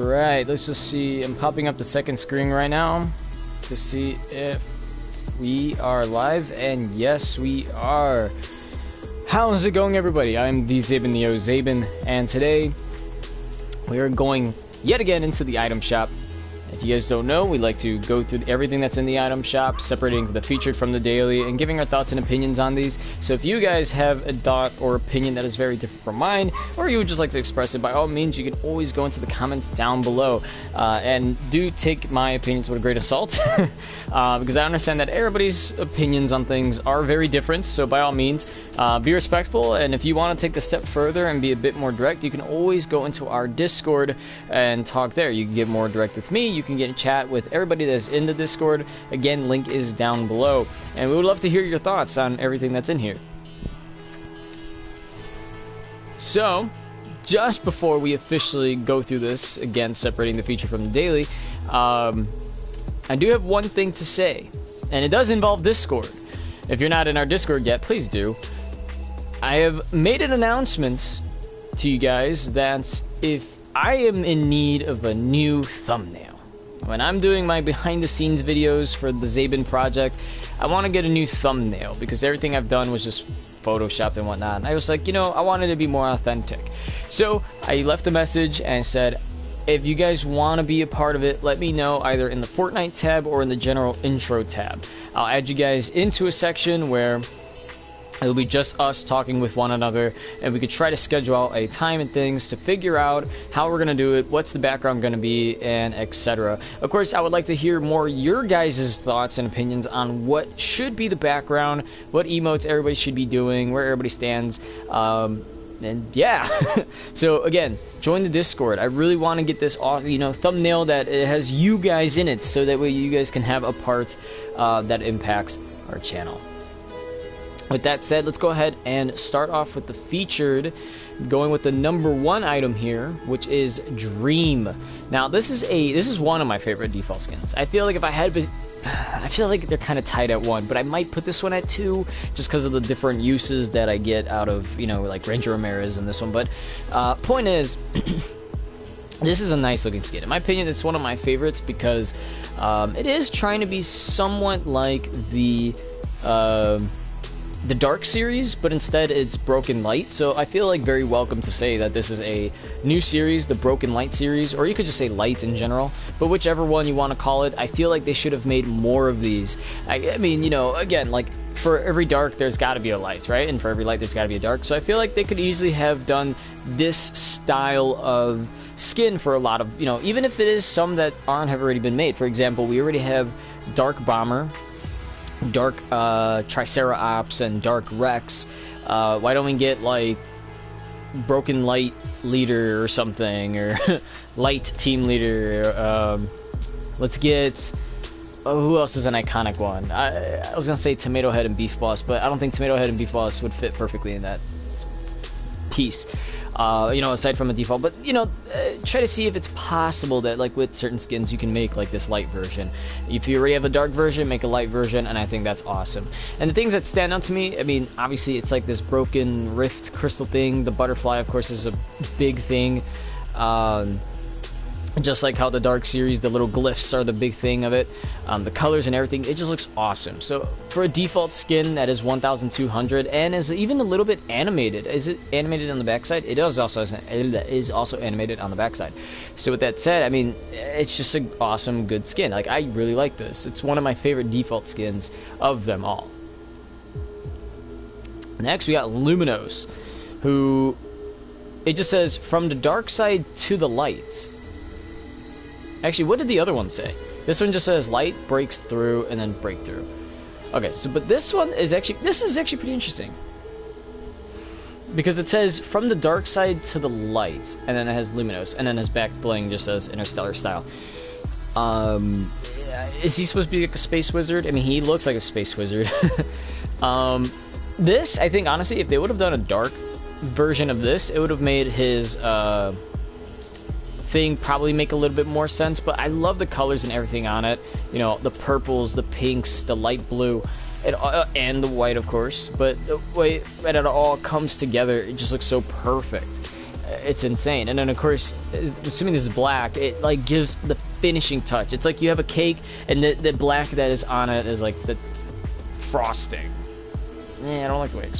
Alright, let's just see. I'm popping up the second screen right now to see if we are live, and yes, we are. How's it going, everybody? I'm the Zabin, the Zabin, and today we are going yet again into the item shop. If you guys don't know, we like to go through everything that's in the item shop, separating the featured from the daily, and giving our thoughts and opinions on these. So if you guys have a thought or opinion that is very different from mine, or you would just like to express it, by all means, you can always go into the comments down below. And do take my opinions with a grain of salt, because I understand that everybody's opinions on things are very different. So by all means, be respectful, and if you want to take the step further and be a bit more direct, you can always go into our Discord and talk there. You can get more direct with me. You can get in chat with everybody that's in the Discord. Again, link is down below, and we would love to hear your thoughts on everything that's in here. So, just before we officially go through this, again, separating the feature from the daily, I do have one thing to say, and it does involve Discord. If you're not in our Discord yet, please do. I have made an announcement to you guys that if I am in need of a new thumbnail, when I'm doing my behind-the-scenes videos for the Zabin project, I want to get a new thumbnail, because everything I've done was just photoshopped and whatnot. And I was like, you know, I wanted to be more authentic. So I left a message and said, if you guys want to be a part of it, let me know either in the Fortnite tab or in the general intro tab. I'll add you guys into a section where it'll be just us talking with one another, and we could try to schedule out a time and things to figure out how we're going to do it, what's the background going to be, and etc. Of course, I would like to hear more your guys' thoughts and opinions on what should be the background, what emotes everybody should be doing, where everybody stands, and yeah. So again, join the Discord. I really want to get this off, you know, thumbnail that it has you guys in it, so that way you guys can have a part that impacts our channel. With that said, let's go ahead and start off with the featured, going with the number one item here, which is Dream. Now, this is one of my favorite default skins. I feel like if I had, I feel like they're kind of tied at 1, but I might put this one at 2 just because of the different uses that I get out of, you know, like Ranger Ramirez and this one. But point is, this is a nice looking skin. In my opinion, it's one of my favorites because it is trying to be somewhat like the Dark series, but instead it's Broken Light. So I feel like very welcome to say that this is a new series, the Broken Light series, or you could just say Light in general, but whichever one you want to call it. I feel like they should have made more of these. I mean, you know, again, like for every dark there's got to be a light, right? And for every light there's got to be a dark. So I feel like they could easily have done this style of skin for a lot of, you know, even if it is some that have already been made. For example, we already have Dark Bomber, Dark Triceratops, and Dark Rex. Why don't we get like Broken Light Leader or something, or Light Team Leader? Let's get who else is an iconic one? I was gonna say Tomato Head and Beef Boss, but I don't think Tomato Head and Beef Boss would fit perfectly in that piece. You know, aside from a default, but you know, try to see if it's possible that like with certain skins you can make like this light version. If you already have a dark version, make a light version, and I think that's awesome. And the things that stand out to me, I mean, obviously it's like this broken rift crystal thing. The butterfly, of course, is a big thing. Just like how the Dark series, the little glyphs are the big thing of it. The colors and everything, it just looks awesome. So for a default skin that is 1,200 and is even a little bit animated, is it animated on the backside? It is also animated on the backside. So with that said, I mean, it's just an awesome, good skin. Like, I really like this. It's one of my favorite default skins of them all. Next, we got Munoz, who, it just says, from the dark side to the light. Actually, what did the other one say? This one just says light, breaks through, and then breakthrough. Okay, so but this one is actually, this is actually pretty interesting. Because it says from the dark side to the light, and then it has Luminous, and then his back bling just says Interstellar Style. Is he supposed to be like a space wizard? I mean, he looks like a space wizard. This, I think, honestly, if they would have done a dark version of this, it would have made his thing probably make a little bit more sense. But I love the colors and everything on it. You know, the purples, the pinks, the light blue, and the white, of course. But the way that it all comes together, it just looks so perfect. It's insane. And then of course, assuming this is black, it like gives the finishing touch. It's like you have a cake and the black that is on it is like the frosting. Yeah, I don't like the way it